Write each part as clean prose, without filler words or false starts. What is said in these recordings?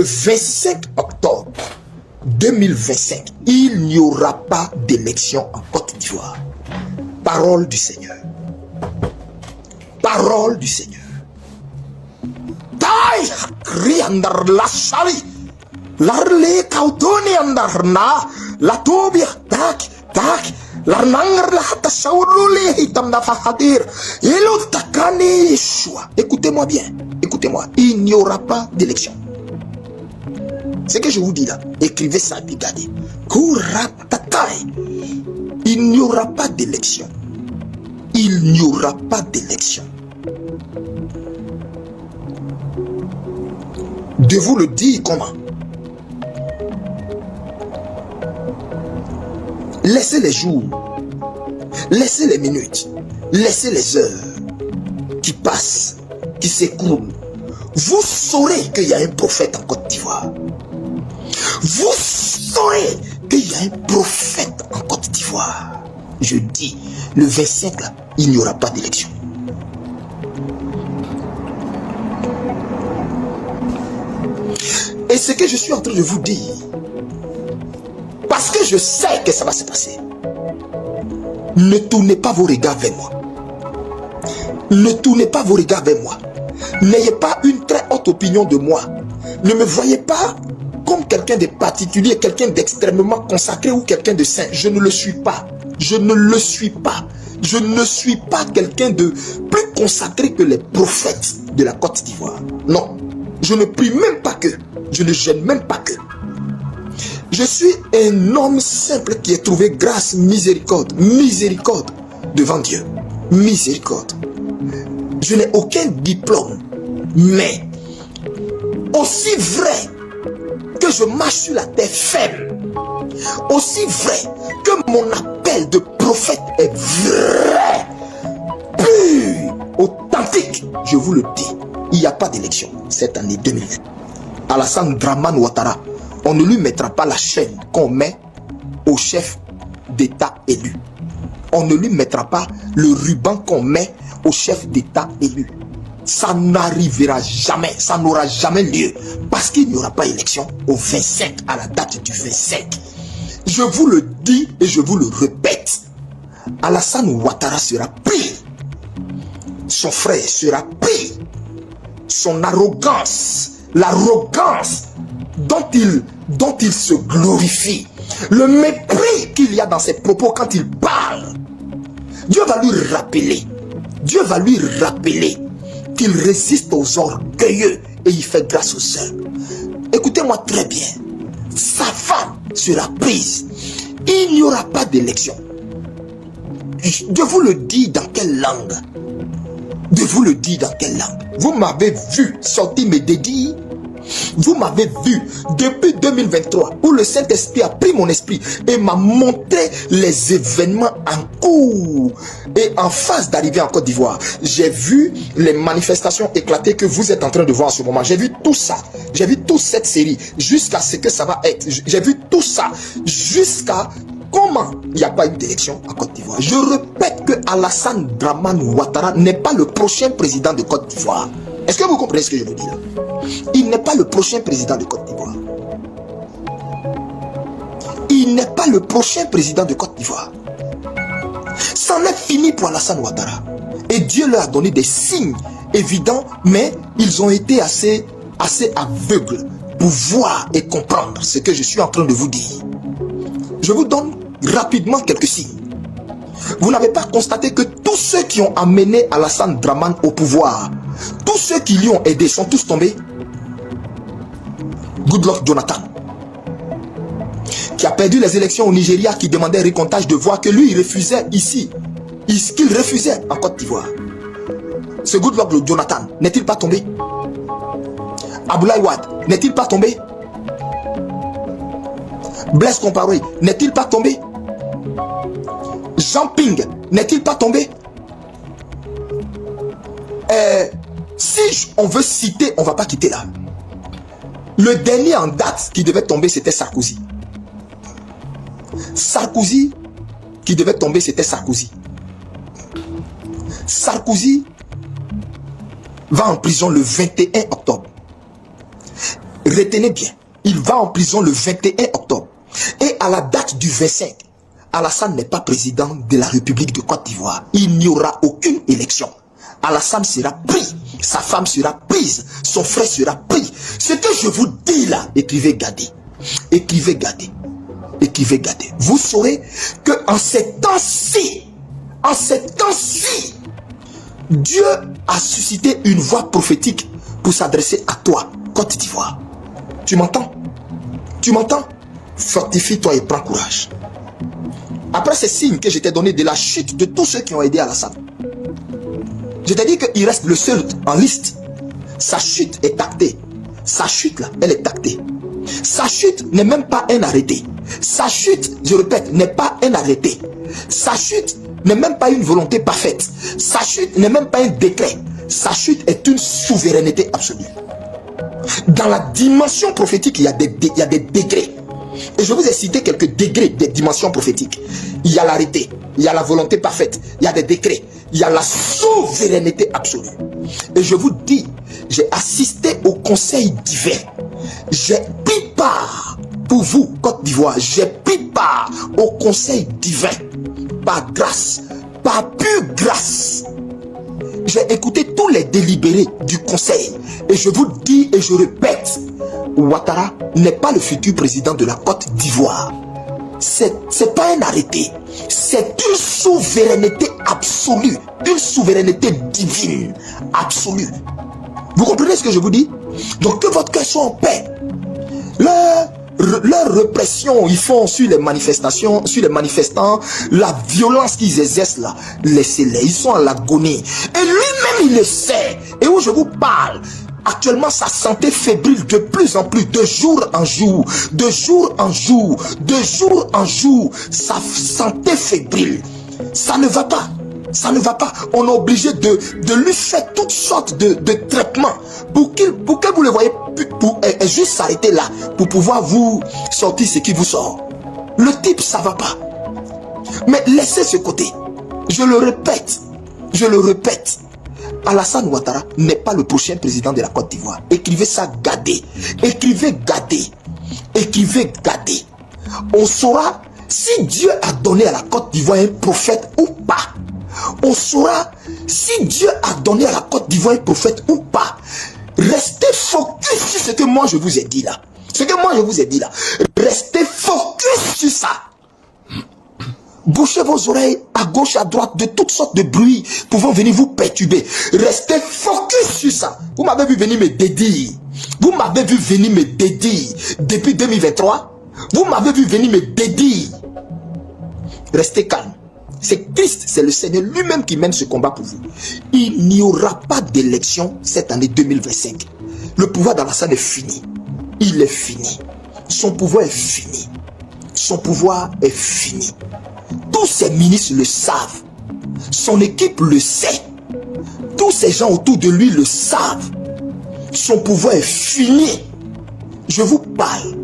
Le 25 octobre 2025, il n'y aura pas d'élection en Côte d'Ivoire. Parole du Seigneur. Parole du Seigneur. Tai hakri andar la shali. Larle kautoni andar na la tobia tak tak larnangar la hata shaurule hitam na fahadir. Elo takani Yeshua. Écoutez-moi bien. Écoutez-moi. Il n'y aura pas d'élection. Ce que je vous dis là, écrivez ça et puis gardez. Il n'y aura pas d'élection. Il n'y aura pas d'élection. De vous le dire comment? Laissez les jours, laissez les minutes, laissez les heures qui passent, qui s'écoulent. Vous saurez qu'il y a un prophète en Côte d'Ivoire. Vous saurez qu'il y a un prophète en Côte d'Ivoire. Je dis, le 25 là, il n'y aura pas d'élection. Et ce que je suis en train de vous dire, parce que je sais que ça va se passer, ne tournez pas vos regards vers moi. Ne tournez pas vos regards vers moi. N'ayez pas une très haute opinion de moi. Ne me voyez pas comme quelqu'un de particulier, quelqu'un d'extrêmement consacré ou quelqu'un de saint. Je ne le suis pas. Je ne le suis pas. Je ne suis pas quelqu'un de plus consacré que les prophètes de la Côte d'Ivoire. Non. Je ne prie même pas que. Je ne gêne même pas que. Je suis un homme simple qui a trouvé grâce, miséricorde devant Dieu. Miséricorde. Je n'ai aucun diplôme, mais aussi vrai que je marche sur la terre ferme, aussi vrai que mon appel de prophète est vrai, pur, authentique, je vous le dis, il n'y a pas d'élection cette année 2020. Alassane Dramane Ouattara, on ne lui mettra pas la chaîne qu'on met au chef d'État élu. On ne lui mettra pas le ruban qu'on met au chef d'État élu. Ça n'arrivera jamais, ça n'aura jamais lieu, parce qu'il n'y aura pas élection au 25, à la date du 25. Je vous le dis et je vous le répète, Alassane Ouattara sera pris, son frère sera pris, son arrogance, l'arrogance dont il se glorifie, le mépris qu'il y a dans ses propos quand il parle, Dieu va lui rappeler qu'il résiste aux orgueilleux et il fait grâce aux humbles. Écoutez-moi très bien, sa femme sera prise, il n'y aura pas d'élection. Je vous le dis dans quelle langue? De vous le dire dans quelle langue? Vous m'avez vu sortir mes dédits. Vous m'avez vu depuis 2023 où le Saint-Esprit a pris mon esprit et m'a montré les événements en cours et en phase d'arriver en Côte d'Ivoire. J'ai vu les manifestations éclater que vous êtes en train de voir en ce moment. J'ai vu tout ça. J'ai vu toute cette série jusqu'à ce que ça va être. J'ai vu tout ça jusqu'à comment il n'y a pas eu d'élection en Côte d'Ivoire. Je répète que Alassane Dramane Ouattara n'est pas le prochain président de Côte d'Ivoire. Est-ce que vous comprenez ce que je vous dis là? Il n'est pas le prochain président de Côte d'Ivoire. Il n'est pas le prochain président de Côte d'Ivoire. C'en est fini pour Alassane Ouattara. Et Dieu leur a donné des signes évidents, mais ils ont été assez aveugles pour voir et comprendre ce que je suis en train de vous dire. Je vous donne rapidement quelques signes. Vous n'avez pas constaté que tous ceux qui ont amené Alassane Dramane au pouvoir, tous ceux qui lui ont aidé sont tous tombés? Goodluck Jonathan, qui a perdu les élections au Nigeria, qui demandait récomptage de voix, que lui il refusait ici, qu'il refusait en Côte d'Ivoire. Ce Goodluck Jonathan n'est-il pas tombé? Abdoulaye Wade n'est-il pas tombé? Blaise Compaoré n'est-il pas tombé? Jean Ping n'est-il pas tombé? Si on veut citer, on ne va pas quitter là. Le dernier en date qui devait tomber, c'était Sarkozy. Sarkozy qui devait tomber, c'était Sarkozy. Sarkozy va en prison le 21 octobre. retenez bien, il va en prison le 21 octobre. Et à la date du 25, Alassane n'est pas président de la République de Côte d'Ivoire. Il n'y aura aucune élection. Alassane sera pris, sa femme sera prise, son frère sera pris. Ce que je vous dis là, écrivez, gardez. Écrivez, gardez. Écrivez, gardez. Vous saurez que en ces temps-ci, Dieu a suscité une voix prophétique pour s'adresser à toi, Côte d'Ivoire. Tu m'entends? Tu m'entends? Fortifie-toi et prends courage. Après ces signes que je t'ai donné de la chute de tous ceux qui ont aidé Alassane, je t'ai dit qu'il reste le seul en liste. Sa chute est actée. Sa chute là, elle est actée. Sa chute n'est même pas un arrêté. Sa chute, je répète, n'est pas un arrêté. Sa chute n'est même pas une volonté parfaite. Sa chute n'est même pas un décret. Sa chute est une souveraineté absolue. Dans la dimension prophétique, il y a des degrés. Et je vous ai cité quelques degrés des dimensions prophétiques. Il y a l'arrêté, il y a la volonté parfaite, il y a des décrets, il y a la souveraineté absolue. Et je vous dis, j'ai assisté au conseil divin. J'ai pris part pour vous, Côte d'Ivoire, j'ai pris part au conseil divin. Par grâce, par pure grâce. J'ai écouté tous les délibérés du conseil. Et je vous dis et je répète, Ouattara n'est pas le futur président de la Côte d'Ivoire. C'est pas un arrêté. C'est une souveraineté absolue. Une souveraineté divine. Absolue. Vous comprenez ce que je vous dis? Donc que votre cœur soit en paix. Leur répression, ils font sur les manifestations, sur les manifestants, la violence qu'ils exercent là, laissez-les, ils sont à l'agonie. Et lui-même il le sait. Et où je vous parle, actuellement sa santé fébrile de plus en plus, de jour en jour, de jour en jour, de jour en jour, sa santé fébrile, ça ne va pas. Ça ne va pas. On est obligé de lui faire toutes sortes de traitements pour que vous le voyez, pour juste s'arrêter là, pour pouvoir vous sortir ce qui vous sort. Le type, ça va pas. Mais laissez ce côté. Je le répète. Alassane Ouattara n'est pas le prochain président de la Côte d'Ivoire. Écrivez ça, gardez. Écrivez, gardez. Écrivez, gardez. On saura si Dieu a donné à la Côte d'Ivoire un prophète ou pas. On saura si Dieu a donné à la Côte d'Ivoire un prophète ou pas. Restez focus sur ce que moi je vous ai dit là. Ce que moi je vous ai dit là. Restez focus sur ça. Bouchez vos oreilles à gauche, à droite de toutes sortes de bruits pouvant venir vous perturber. Restez focus sur ça. Vous m'avez vu venir me dédire. Vous m'avez vu venir me dédire depuis 2023. Vous m'avez vu venir me dédire. Restez calme. C'est Christ, c'est le Seigneur lui-même qui mène ce combat pour vous. Il n'y aura pas d'élection cette année 2025. Le pouvoir d'Alassane est fini. Il est fini. Son pouvoir est fini. Son pouvoir est fini. Tous ses ministres le savent. Son équipe le sait. Tous ces gens autour de lui le savent. Son pouvoir est fini. Je vous parle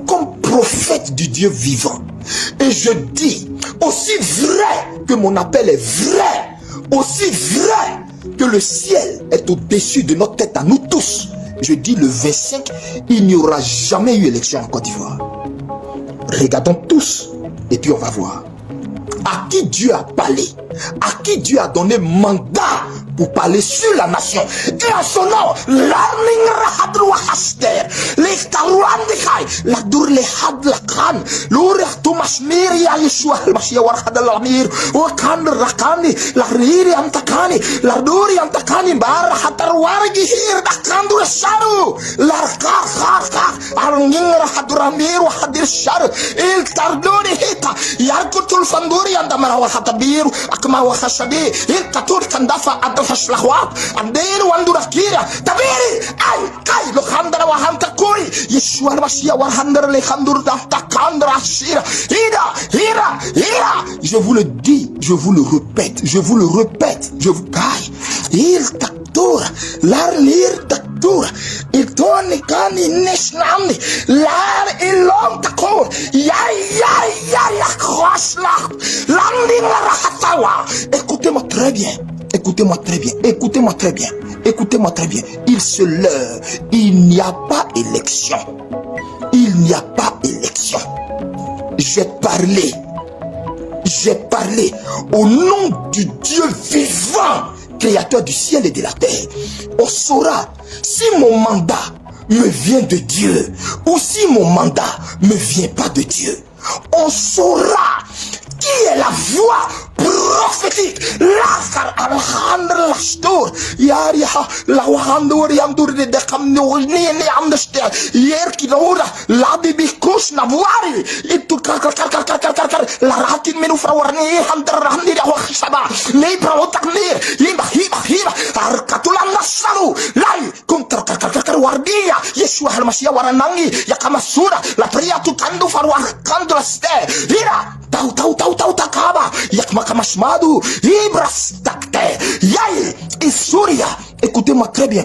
comme prophète du Dieu vivant. Et je dis, aussi vrai que mon appel est vrai, aussi vrai que le ciel est au-dessus de notre tête à nous tous, je dis le 25, il n'y aura jamais eu élection en Côte d'Ivoire. Regardons tous et puis on va voir. À qui Dieu a parlé, à qui Dieu a donné mandat pour parler sur la nation. Et en son nom, l'arning rahadru haster, les tarouandikai, la dur les had la khan, l'ourek tomashmir ya yeshua al-mashia warhad al-amir, ou khan rakani, la riri antakani, la duri antakani, bar hatarwargi hir da kandu sharu, la kar, arning rahadramir wahadir shar, il tardori hita, yarkutul fanduri andamara warhatabiru, akma wahashabi, il tatur kandafa Flahwat, Andero Wandurakira, Tabiri, Ay, Kai, Lohandra Wahantakuri, Yeshua Mashia Wahandra Lehandur Takandra Shira, Hira. Je vous le dis, je vous le répète, je vous caille. Il taktura, l'arlir taktura, il toni kani neshnamni, l'ar ilom takur, ya, krasla, landing rahatawa. Écoutez-moi très très bien. Écoutez-moi très bien. Écoutez-moi très bien. Écoutez-moi très bien. Il se leurre. Il n'y a pas élection. Il n'y a pas élection. J'ai parlé au nom du Dieu vivant, créateur du ciel et de la terre. On saura si mon mandat me vient de Dieu ou si mon mandat ne vient pas de Dieu. On saura qui est la voix prophétique. La prière tout kando farwar kando la ster. Ira tau takaba yak makamashmadu ibras takte yai isuria. Écoutez-moi très bien.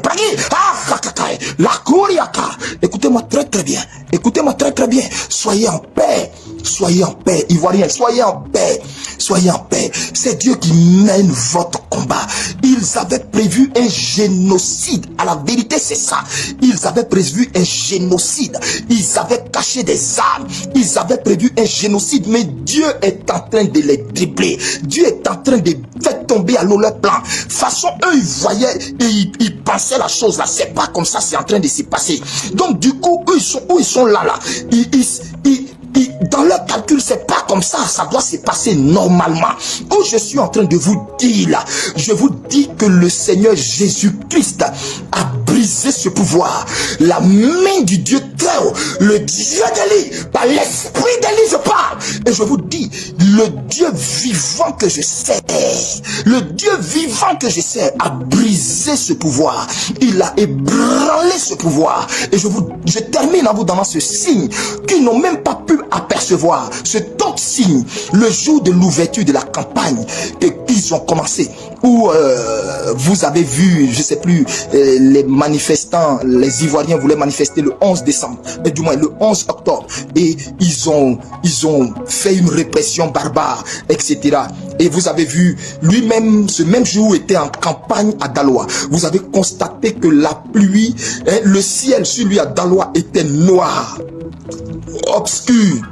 La kuriaka. Écoutez-moi très bien. Écoutez-moi très bien. Soyez en paix. Soyez en paix. Ivoiriens, soyez en paix. Soyez en paix. C'est Dieu qui mène votre combat. Ils avaient prévu un génocide. À la vérité, c'est ça. Ils avaient prévu un génocide. Ils avaient caché des armes. Ils avaient prévu un génocide. Mais Dieu est en train de les dribbler. Dieu est en train de faire tomber à l'eau leur plan. De toute façon, eux, ils voyaient et ils pensaient la chose là. C'est pas comme ça, c'est en train de se passer. Donc, du coup, eux, ils sont là. Dans leur calcul, c'est pas comme ça. Ça doit se passer normalement. Oh, je suis en train de vous dire là. Je vous dis que le Seigneur Jésus-Christ a brisé ce pouvoir. La main du Dieu très haut, le Dieu d'Élie, par l'esprit d'Élie, je parle. Et je vous dis, le Dieu vivant que je sers, le Dieu vivant que je sers a brisé ce pouvoir. Il a ébranlé ce pouvoir. Et je termine en vous donnant ce signe qu'ils n'ont même pas pu apercevoir. Ce autre signe, le jour de l'ouverture de la campagne qu'ils ont commencé, où vous avez vu, je sais plus, les manifestants, les Ivoiriens voulaient manifester le 11 décembre, et du moins le 11 octobre, et ils ont fait une répression barbare, etc. Et vous avez vu, lui-même, ce même jour était en campagne à Daloa. Vous avez constaté que la pluie, le ciel sur lui à Daloa était noir, obscur,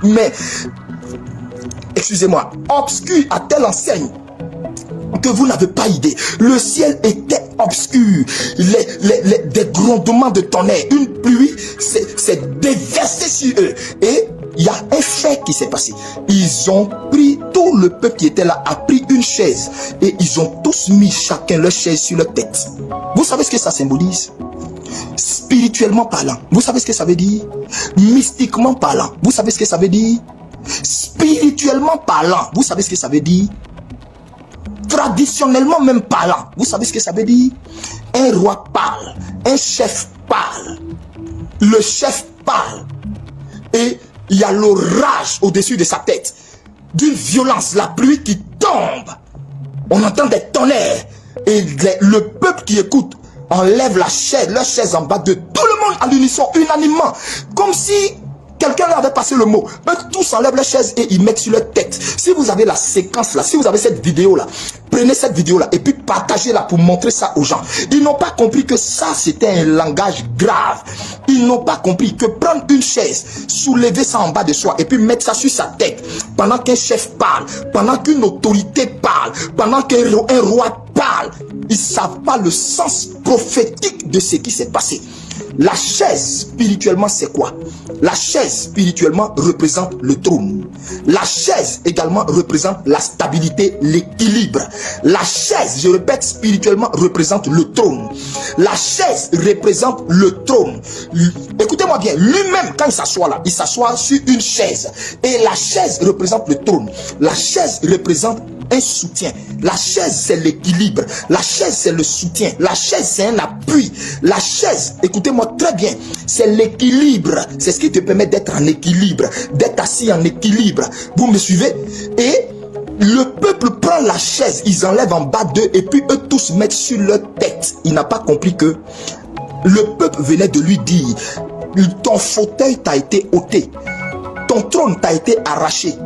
mais, excusez-moi, obscur à telle enseigne que vous n'avez pas idée. Le ciel était obscur, des grondements de tonnerre, une pluie s'est déversée sur eux. Et il y a un fait qui s'est passé. Ils ont pris, tout le peuple qui était là a pris une chaise et ils ont tous mis chacun leur chaise sur leur tête. Vous savez ce que ça symbolise? Spirituellement parlant, vous savez ce que ça veut dire? Mystiquement parlant, vous savez ce que ça veut dire? Spirituellement parlant, vous savez ce que ça veut dire? Traditionnellement même parlant, vous savez ce que ça veut dire? Un roi parle, un chef parle, le chef parle et il y a l'orage au-dessus de sa tête, d'une violence, la pluie qui tombe, on entend des tonnerres et le peuple qui écoute enlève leur chaise en bas de tout le monde à l'unisson, unanimement, comme si quelqu'un leur avait passé le mot. Eux tous enlèvent leur chaise et ils mettent sur leur tête. Si vous avez la séquence là, si vous avez cette vidéo là, prenez cette vidéo là et puis partagez-la pour montrer ça aux gens. Ils n'ont pas compris que ça c'était un langage grave. Ils n'ont pas compris que prendre une chaise, soulever ça en bas de soi et puis mettre ça sur sa tête pendant qu'un chef parle, pendant qu'une autorité parle, pendant qu'un roi parle, ils ne savent pas le sens prophétique de ce qui s'est passé. La chaise, spirituellement, c'est quoi? La chaise, spirituellement, représente le trône. La chaise, également, représente la stabilité, l'équilibre. La chaise, je répète, spirituellement, représente le trône. La chaise représente le trône. Écoutez-moi bien, lui-même, quand il s'assoit là, il s'assoit sur une chaise. Et la chaise représente le trône. La chaise représente un soutien. La chaise, c'est l'équilibre. La chaise, c'est le soutien. La chaise, c'est un appui. La chaise, écoutez-moi très bien, c'est l'équilibre. C'est ce qui te permet d'être en équilibre, d'être assis en équilibre. Vous me suivez? Et le peuple prend la chaise, ils enlèvent en bas d'eux et puis eux tous mettent sur leur tête. Il n'a pas compris que le peuple venait de lui dire, ton fauteuil t'a été ôté, ton trône t'a été arraché.